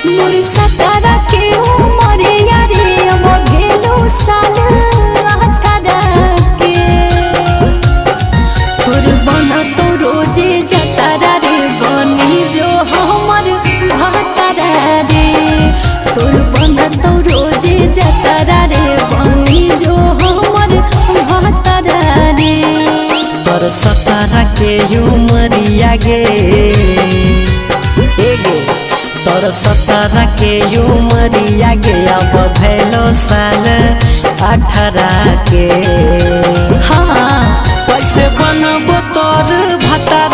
मोर सतारा के उमरिया रे अब भेलो साल 18 के तोर बना तो रोजे जतारा रे बनी जो हमर भतारा रे तोर बना तो रोजे जतारा रे बनी जो हमर भतारा रे तोर सतारा के उमरिया गे तोर सतारा के उमरिया गे अब भेलो साल 18 के। हाँ कैसे बनबो तोर भतारा